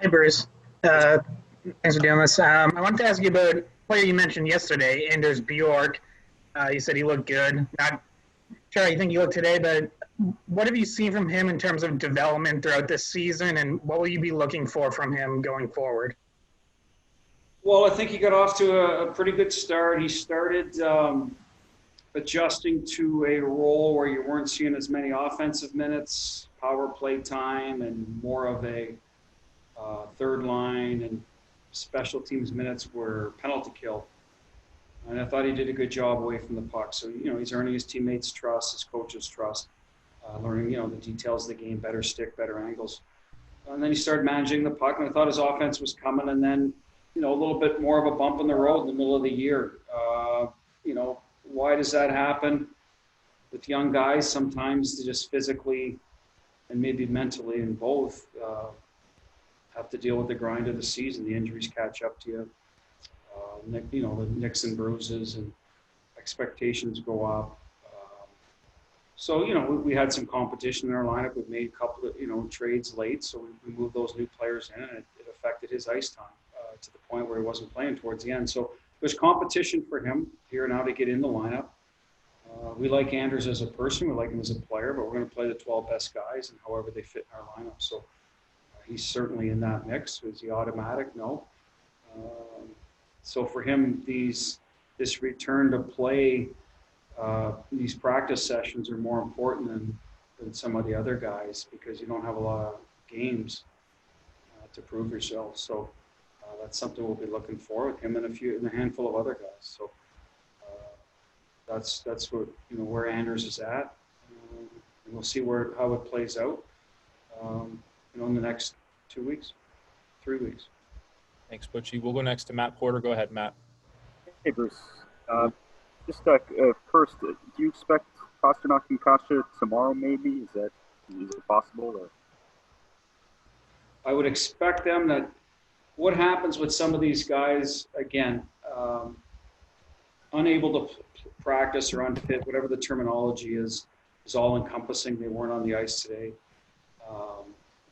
Hey, Bruce. Uh, Thanks for doing this. I wanted to ask you about a player you mentioned yesterday, Anders Bjork. You said he looked good. Not sure how you think he looked today, but what have you seen from him in terms of development throughout this season, and what will you be looking for from him going forward? Well, I think he got off to a pretty good start. He started adjusting to a role where you weren't seeing as many offensive minutes, power play time, and more of a third line and special teams minutes were penalty kill. And I thought he did a good job away from the puck. So, he's earning his teammates' trust, his coach's trust, learning, the details of the game, better stick, better angles. And then he started managing the puck, and I thought his offense was coming. And then, a little bit more of a bump in the road in the middle of the year. Why does that happen with young guys? Sometimes they just physically and maybe mentally and both have to deal with the grind of the season. The injuries catch up to you. The nicks and bruises and expectations go up. So, we had some competition in our lineup. We made a couple of, trades late. So we moved those new players in, and it affected his ice time to the point where he wasn't playing towards the end. So there's competition for him here now to get in the lineup. We like Anders as a person. We like him as a player, but we're going to play the 12 best guys and however they fit in our lineup. So he's certainly in that mix. Is he automatic? No. So for him, this return to play, these practice sessions are more important than some of the other guys because you don't have a lot of games to prove yourself. So that's something we'll be looking for with him and a handful of other guys. So that's what where Anders is at, and we'll see how it plays out. In the next 2 weeks, 3 weeks. Thanks, Butchie. We'll go next to Matt Porter. Go ahead, Matt. Hey, Bruce. First, do you expect Pastrnak and Kasha tomorrow? Maybe is it possible? Or? I would expect them that. What happens with some of these guys again, unable to practice or unfit, whatever the terminology is all encompassing. They weren't on the ice today.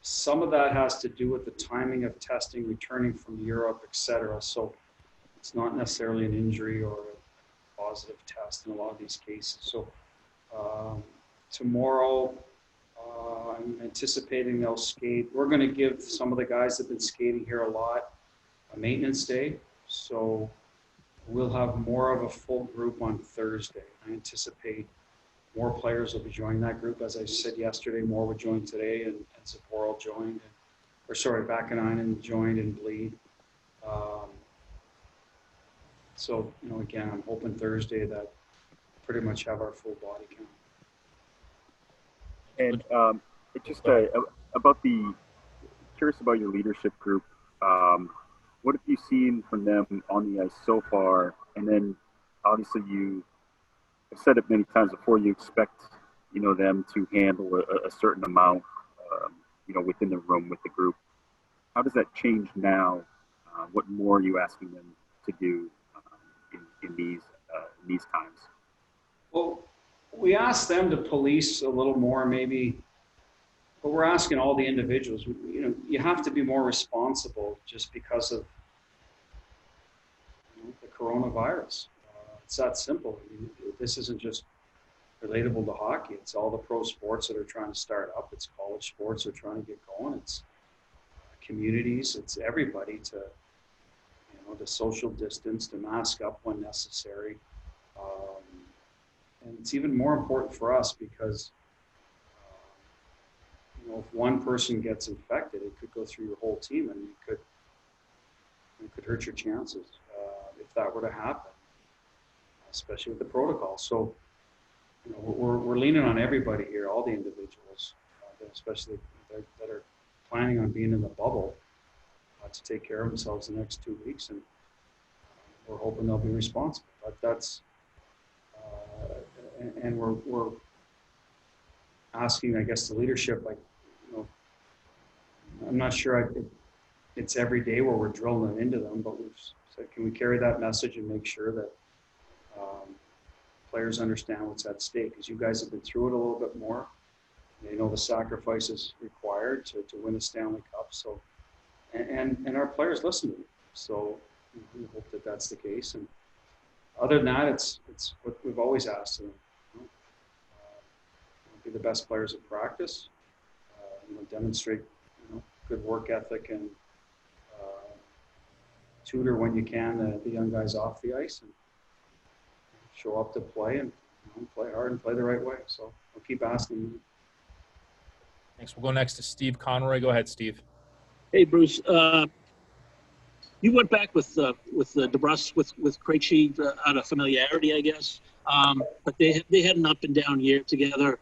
Some of that has to do with the timing of testing, returning from Europe, etc. So it's not necessarily an injury or a positive test in a lot of these cases. So tomorrow, I'm anticipating they'll skate. We're going to give some of the guys that have been skating here a lot a maintenance day. So we'll have more of a full group on Thursday. I anticipate more players will be joining that group. As I said yesterday, more would join today, and Zaboral joined. Vakanainen joined and Bleed. So, again, I'm hoping Thursday that pretty much have our full body count. And curious about your leadership group. What have you seen from them on the ice so far? And then, obviously, I've said it many times before. You expect, them to handle a certain amount, within the room with the group. How does that change now? What more are you asking them to do in these times? Well, we asked them to police a little more, maybe, but we're asking all the individuals. You have to be more responsible just because of the coronavirus. It's that simple. This isn't just relatable to hockey. It's all the pro sports that are trying to start up. It's college sports that are trying to get going. It's communities. It's everybody to social distance, to mask up when necessary. And it's even more important for us because, if one person gets infected, it could go through your whole team, and it could hurt your chances if that were to happen, especially with the protocol. So, we're leaning on everybody here, all the individuals, especially that are planning on being in the bubble, to take care of themselves the next 2 weeks, and we're hoping they'll be responsible. And we're asking, I guess, the leadership, I'm not sure it's every day where we're drilling it into them, but we've said, can we carry that message and make sure that players understand what's at stake? Because you guys have been through it a little bit more. They know the sacrifices required to win a Stanley Cup. So and our players listen to them. So we hope that that's the case. And other than that, it's what we've always asked of them. Be the best players at practice. Demonstrate good work ethic and tutor when you can the young guys off the ice and show up to play and play hard and play the right way. So I'll keep asking them. Thanks. We'll go next to Steve Conroy. Go ahead, Steve. Hey, Bruce. You went back with DeBrus with Krejci out of familiarity, I guess. But they had an up and down year together.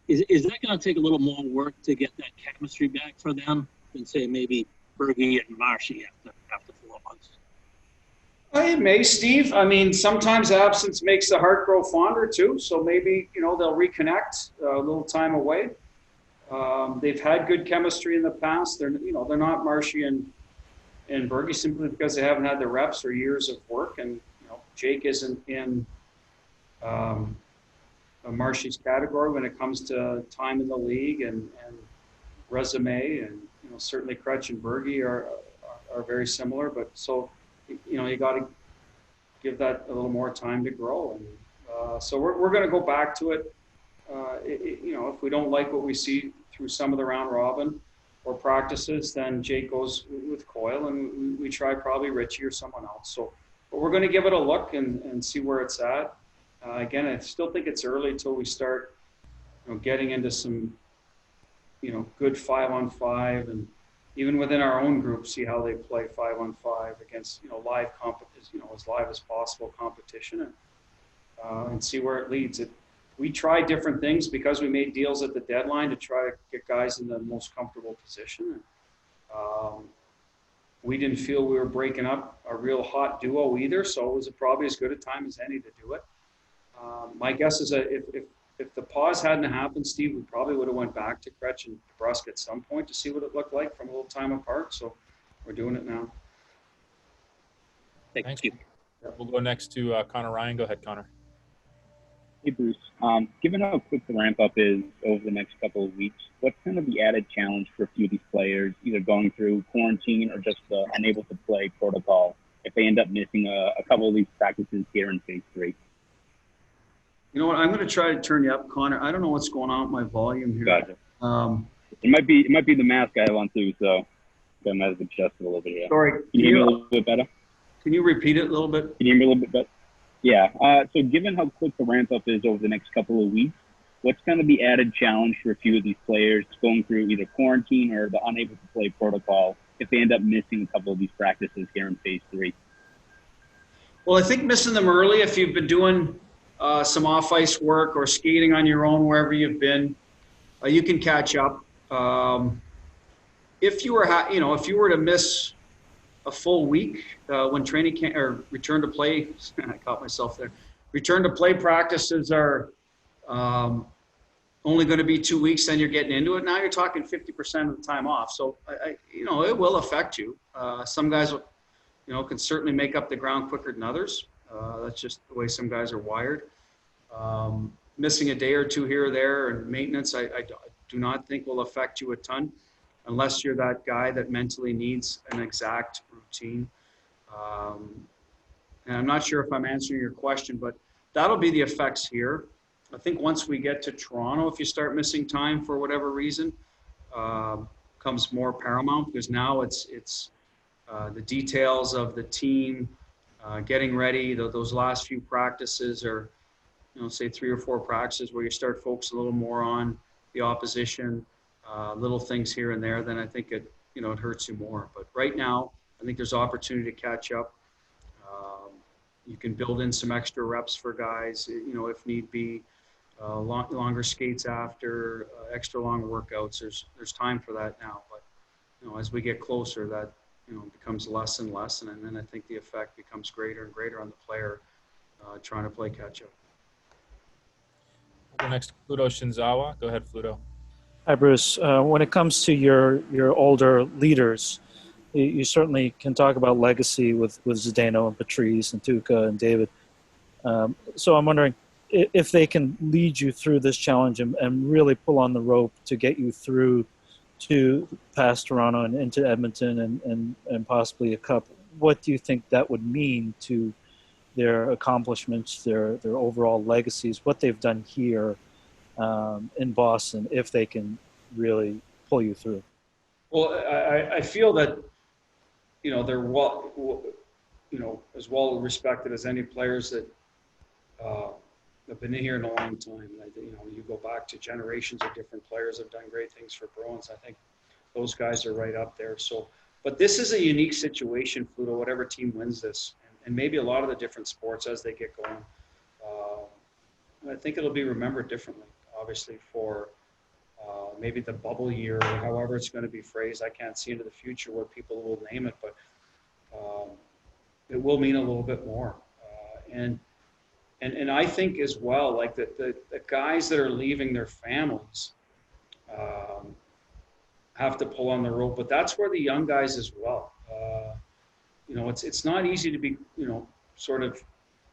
Is that going to take a little more work to get that chemistry back for them than say maybe Bergie and Marshy after 4 months? It may, Steve. I mean, sometimes absence makes the heart grow fonder too. So maybe they'll reconnect a little time away. They've had good chemistry in the past. They're not Marshy and Bergie simply because they haven't had the reps or years of work. And Jake isn't in Marshy's category when it comes to time in the league and resume. And certainly Kretsch and Bergie are very similar. But so you got to give that a little more time to grow. And so we're going to go back to it. If we don't like what we see through some of the round robin or practices, then Jake goes with Coyle and we try probably Richie or someone else. So, but we're going to give it a look and see where it's at. Again, I still think it's early until we start, getting into some, good 5-on-5 and even within our own group, see how they play 5-on-5 against, live as live as possible competition and see where it leads. We try different things because we made deals at the deadline to try to get guys in the most comfortable position. We didn't feel we were breaking up a real hot duo either, so it was probably as good a time as any to do it. My guess is that if the pause hadn't happened, Steve, we probably would have went back to Kretsch and DeBrusque at some point to see what it looked like from a little time apart. So we're doing it now. Thank you. We'll go next to Connor Ryan. Go ahead, Connor. Hey, Bruce. Given how quick the ramp-up is over the next couple of weeks, what's kind of the added challenge for a few of these players, either going through quarantine or just unable to play protocol, if they end up missing a couple of these practices here in Phase 3? You know what? I'm going to try to turn you up, Connor. I don't know what's going on with my volume here. Gotcha. It might be the mask I have on too, so I might have adjusted a little bit here. Sorry. Can you hear me a little bit better? Can you repeat it a little bit? Can you hear me a little bit better? Yeah. So given how quick the ramp-up is over the next couple of weeks, what's kind of the added challenge for a few of these players going through either quarantine or the unable to play protocol if they end up missing a couple of these practices here in Phase 3? Well, I think missing them early, if you've been doing some off-ice work or skating on your own wherever you've been, you can catch up. If you were to miss a full week when training camp or return to play, I caught myself there. Return to play practices are only going to be 2 weeks. Then you're getting into it. Now you're talking 50% of the time off. So it will affect you. Some guys, can certainly make up the ground quicker than others. That's just the way some guys are wired. Missing a day or two here or there and maintenance, I do not think will affect you a ton unless you're that guy that mentally needs an exact routine. And I'm not sure if I'm answering your question, but that'll be the effects here. I think once we get to Toronto, if you start missing time for whatever reason, comes more paramount because now it's the details of the team, getting ready. Those last few practices are, say 3 or 4 practices where you start focusing a little more on the opposition, little things here and there. Then I think it hurts you more. But right now, I think there's opportunity to catch up. You can build in some extra reps for guys, if need be, longer skates after, extra long workouts. There's time for that now. But as we get closer, that becomes less and less, and then I think the effect becomes greater and greater on the player trying to play catch up. We'll go next to Fluto Shinzawa. Go ahead, Fluto. Hi, Bruce. When it comes to your older leaders, you certainly can talk about legacy with Zdeno and Patrice and Tuukka and David. So I'm wondering if they can lead you through this challenge and really pull on the rope to get you through to past Toronto and into Edmonton and possibly a cup, what do you think that would mean to their accomplishments, their overall legacies, what they've done here in Boston, if they can really pull you through? Well, I feel that, they're as well respected as any players that have been in here in a long time. You go back to generations of different players have done great things for Bruins. I think those guys are right up there. So, but this is a unique situation, Pluto, whatever team wins this, and maybe a lot of the different sports as they get going. I think it'll be remembered differently, obviously, for maybe the bubble year or however it's going to be phrased. I can't see into the future what people will name it, but it will mean a little bit more. And I think as well, like the guys that are leaving their families have to pull on the rope, but that's where the young guys as well. It's not easy to be, sort of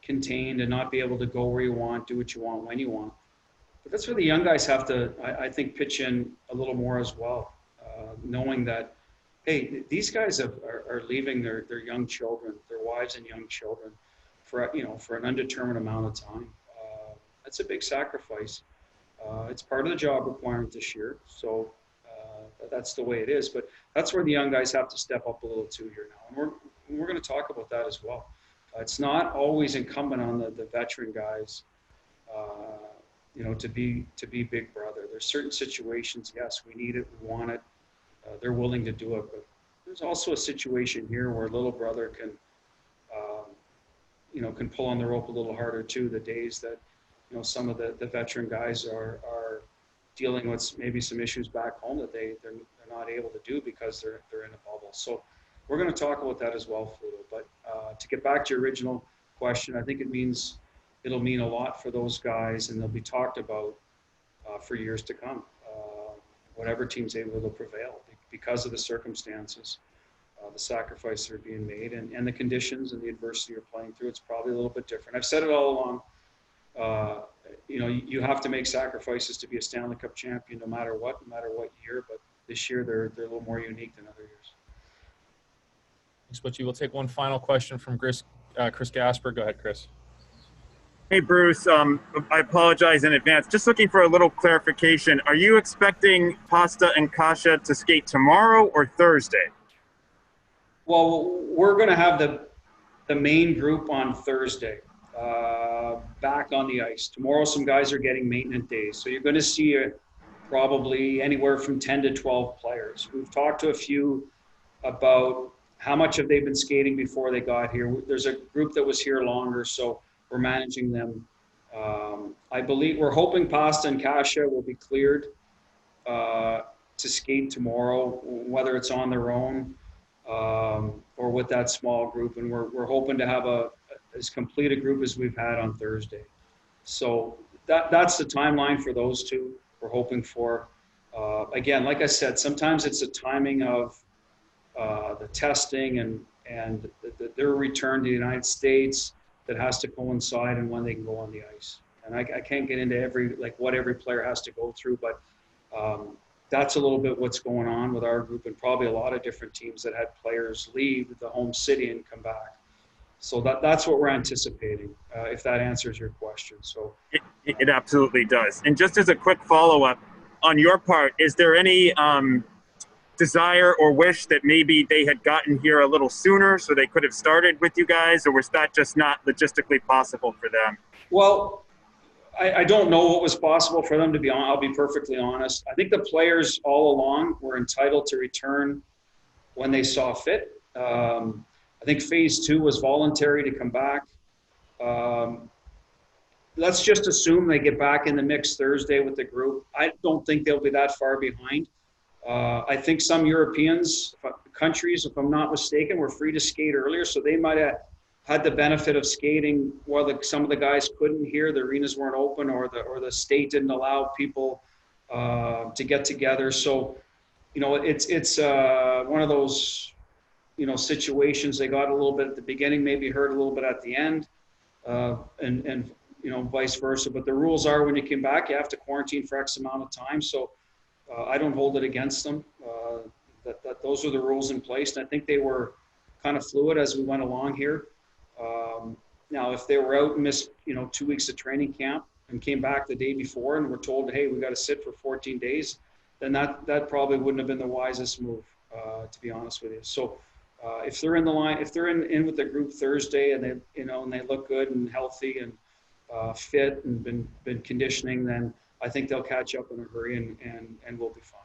contained and not be able to go where you want, do what you want, when you want. But that's where the young guys have to, I think, pitch in a little more as well, knowing that, hey, these guys are leaving their young children, their wives and young children for an undetermined amount of time. That's a big sacrifice. It's part of the job requirement this year, so that's the way it is. But that's where the young guys have to step up a little too here now, and we're going to talk about that as well. It's not always incumbent on the veteran guys, to be big brother. There's certain situations, yes, we need it, we want it, they're willing to do it, but there's also a situation here where little brother can pull on the rope a little harder too. The days that some of the veteran guys are dealing with maybe some issues back home that they're not able to do because they're in a bubble. So we're going to talk about that as well, Fluto. But to get back to your original question, I think it'll mean a lot for those guys, and they'll be talked about for years to come. Whatever team's able to prevail because of the circumstances, the sacrifices that are being made, and the conditions and the adversity you're playing through. It's probably a little bit different. I've said it all along. You have to make sacrifices to be a Stanley Cup champion, no matter what year. But this year they're a little more unique than other years. Thanks, Butchie. We'll take one final question from Chris Gasper. Go ahead, Chris. Hey, Bruce. I apologize in advance. Just looking for a little clarification. Are you expecting Pasta and Kasha to skate tomorrow or Thursday? Well, we're going to have the main group on Thursday back on the ice. Tomorrow, some guys are getting maintenance days. So you're going to see probably anywhere from 10 to 12 players. We've talked to a few about how much have they been skating before they got here. There's a group that was here longer, so we're managing them. I believe we're hoping Pasta and Kasha will be cleared to skate tomorrow, whether it's on their own or with that small group. And we're hoping to have as complete a group as we've had on Thursday. So that's the timeline for those two. We're hoping for. Again, like I said, sometimes it's a timing of the testing and their return to the United States that has to coincide and when they can go on the ice. And I can't get into what every player has to go through, but that's a little bit what's going on with our group and probably a lot of different teams that had players leave the home city and come back. So that's what we're anticipating, if that answers your question. So it absolutely does. And just as a quick follow-up, on your part, is there any desire or wish that maybe they had gotten here a little sooner so they could have started with you guys, or was that just not logistically possible for them? Well, I don't know what was possible for them, to be honest. I'll be perfectly honest. I think the players all along were entitled to return when they saw fit. I think phase 2 was voluntary to come back. Let's just assume they get back in the mix Thursday with the group. I don't think they'll be that far behind. I think some Europeans, countries, if I'm not mistaken, were free to skate earlier, so they might have had the benefit of skating while some of the guys couldn't here. The arenas weren't open, or the state didn't allow people to get together. So, it's one of those situations. They got a little bit at the beginning, maybe hurt a little bit at the end, and vice versa. But the rules are when you came back, you have to quarantine for X amount of time. So I don't hold it against them. That those are the rules in place, and I think they were kind of fluid as we went along here. Now, if they were out and missed, 2 weeks of training camp and came back the day before and were told, hey, we got to sit for 14 days, then that probably wouldn't have been the wisest move, to be honest with you. So if they're in the line, if they're in with the group Thursday and they, and they look good and healthy and fit and been conditioning, then I think they'll catch up in a hurry and we'll be fine.